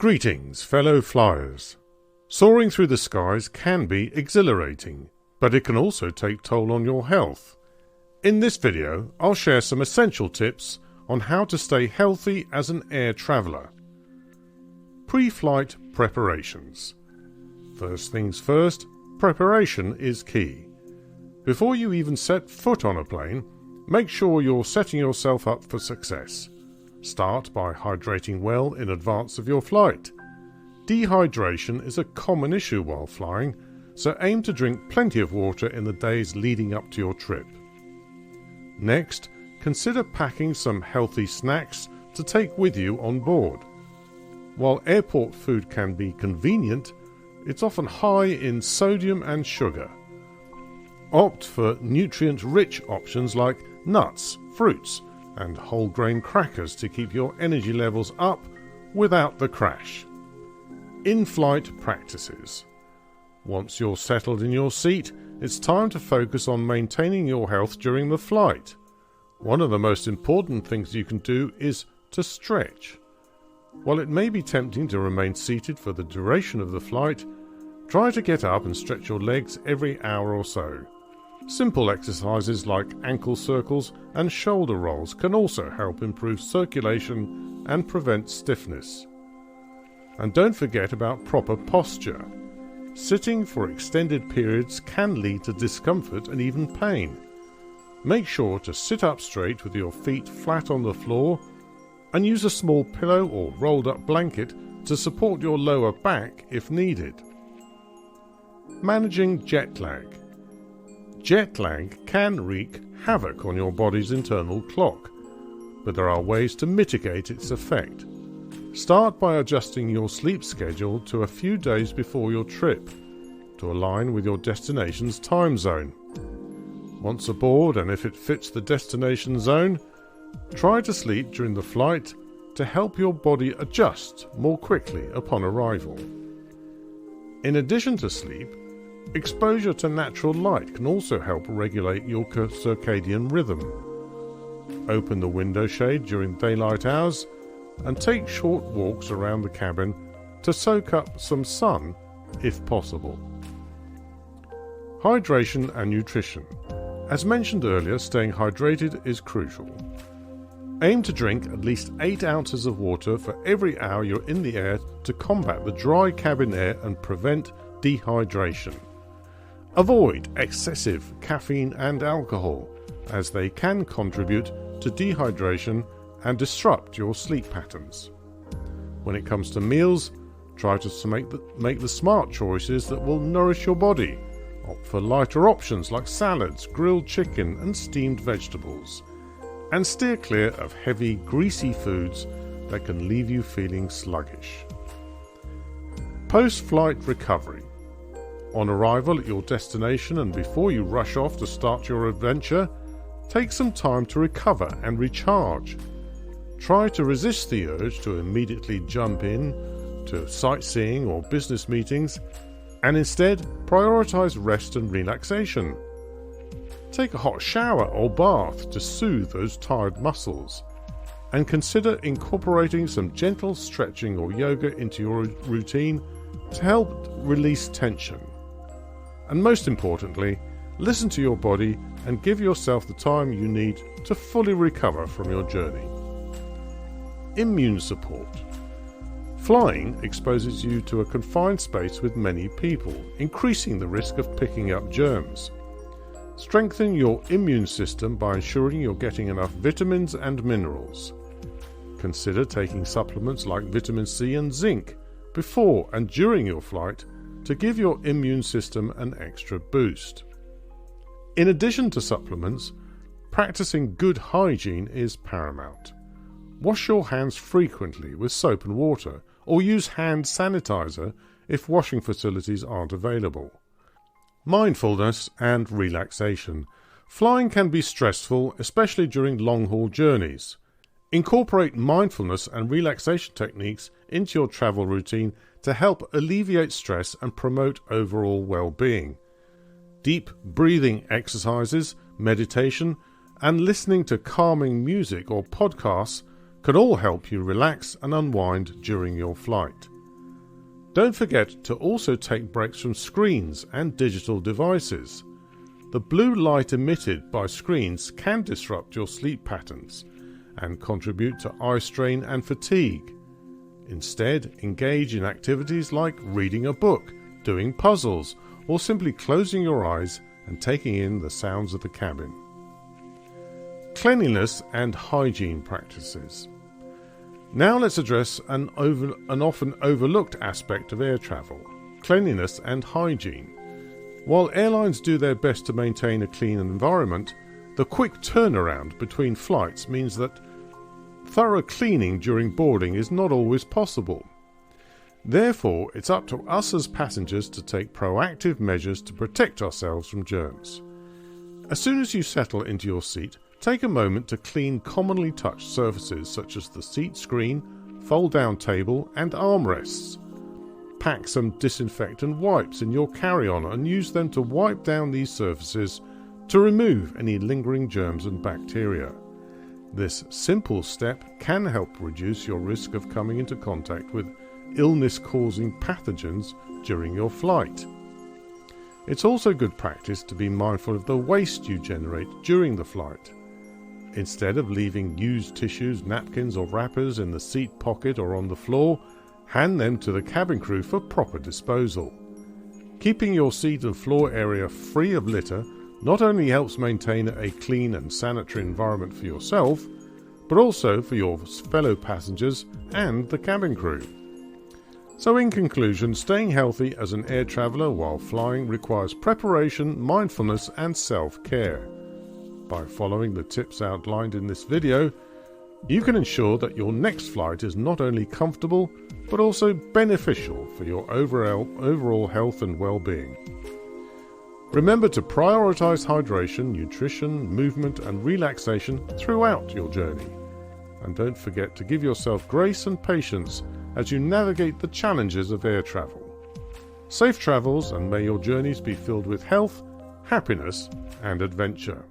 Greetings, fellow flyers. Soaring through the skies can be exhilarating, but it can also take toll on your health. In this video, I'll share some essential tips on how to stay healthy as an air traveller. Pre-flight preparations. First things first, preparation is key. Before you even set foot on a plane, make sure you're setting yourself up for success. Start by hydrating well in advance of your flight. Dehydration is a common issue while flying, so aim to drink plenty of water in the days leading up to your trip. Next, consider packing some healthy snacks to take with you on board. While airport food can be convenient, it's often high in sodium and sugar. Opt for nutrient-rich options like nuts, fruits, and whole grain crackers to keep your energy levels up without the crash. In-flight practices. Once you're settled in your seat, it's time to focus on maintaining your health during the flight. One of the most important things you can do is to stretch. While it may be tempting to remain seated for the duration of the flight, try to get up and stretch your legs every hour or so. Simple exercises like ankle circles and shoulder rolls can also help improve circulation and prevent stiffness. And don't forget about proper posture. Sitting for extended periods can lead to discomfort and even pain. Make sure to sit up straight with your feet flat on the floor and use a small pillow or rolled up blanket to support your lower back if needed. Managing jet lag. Jet lag can wreak havoc on your body's internal clock, but there are ways to mitigate its effect. Start by adjusting your sleep schedule to a few days before your trip, to align with your destination's time zone. Once aboard, and if it fits the destination zone, try to sleep during the flight to help your body adjust more quickly upon arrival. In addition to sleep, exposure to natural light can also help regulate your circadian rhythm. Open the window shade during daylight hours and take short walks around the cabin to soak up some sun if possible. Hydration and nutrition. As mentioned earlier, staying hydrated is crucial. Aim to drink at least 8 ounces of water for every hour you're in the air to combat the dry cabin air and prevent dehydration. Avoid excessive caffeine and alcohol, as they can contribute to dehydration and disrupt your sleep patterns. When it comes to meals, try to make the smart choices that will nourish your body. Opt for lighter options like salads, grilled chicken and steamed vegetables. And steer clear of heavy, greasy foods that can leave you feeling sluggish. Post-flight recovery. On arrival at your destination and before you rush off to start your adventure, take some time to recover and recharge. Try to resist the urge to immediately jump in to sightseeing or business meetings, and instead prioritize rest and relaxation. Take a hot shower or bath to soothe those tired muscles, and consider incorporating some gentle stretching or yoga into your routine to help release tension. And most importantly, listen to your body and give yourself the time you need to fully recover from your journey. Immune support. Flying exposes you to a confined space with many people, increasing the risk of picking up germs. Strengthen your immune system by ensuring you're getting enough vitamins and minerals. Consider taking supplements like vitamin C and zinc before and during your flight to give your immune system an extra boost. In addition to supplements, practicing good hygiene is paramount. Wash your hands frequently with soap and water, or use hand sanitizer if washing facilities aren't available. Mindfulness and relaxation. Flying can be stressful, especially during long-haul journeys. Incorporate mindfulness and relaxation techniques into your travel routine to help alleviate stress and promote overall well-being. Deep breathing exercises, meditation, and listening to calming music or podcasts can all help you relax and unwind during your flight. Don't forget to also take breaks from screens and digital devices. The blue light emitted by screens can disrupt your sleep patterns and contribute to eye strain and fatigue. Instead, engage in activities like reading a book, doing puzzles, or simply closing your eyes and taking in the sounds of the cabin. Cleanliness and hygiene practices. Now let's address an often overlooked aspect of air travel: cleanliness and hygiene. While airlines do their best to maintain a clean environment, the quick turnaround between flights means that thorough cleaning during boarding is not always possible. Therefore, it's up to us as passengers to take proactive measures to protect ourselves from germs. As soon as you settle into your seat, take a moment to clean commonly touched surfaces such as the seat screen, fold-down table, and armrests. Pack some disinfectant wipes in your carry-on and use them to wipe down these surfaces to remove any lingering germs and bacteria. This simple step can help reduce your risk of coming into contact with illness-causing pathogens during your flight. It's also good practice to be mindful of the waste you generate during the flight. Instead of leaving used tissues, napkins or wrappers in the seat pocket or on the floor, hand them to the cabin crew for proper disposal. Keeping your seat and floor area free of litter not only helps maintain a clean and sanitary environment for yourself, but also for your fellow passengers and the cabin crew. So in conclusion, staying healthy as an air traveller while flying requires preparation, mindfulness and self-care. By following the tips outlined in this video, you can ensure that your next flight is not only comfortable, but also beneficial for your overall health and well-being. Remember to prioritize hydration, nutrition, movement and relaxation throughout your journey. And don't forget to give yourself grace and patience as you navigate the challenges of air travel. Safe travels, and may your journeys be filled with health, happiness and adventure.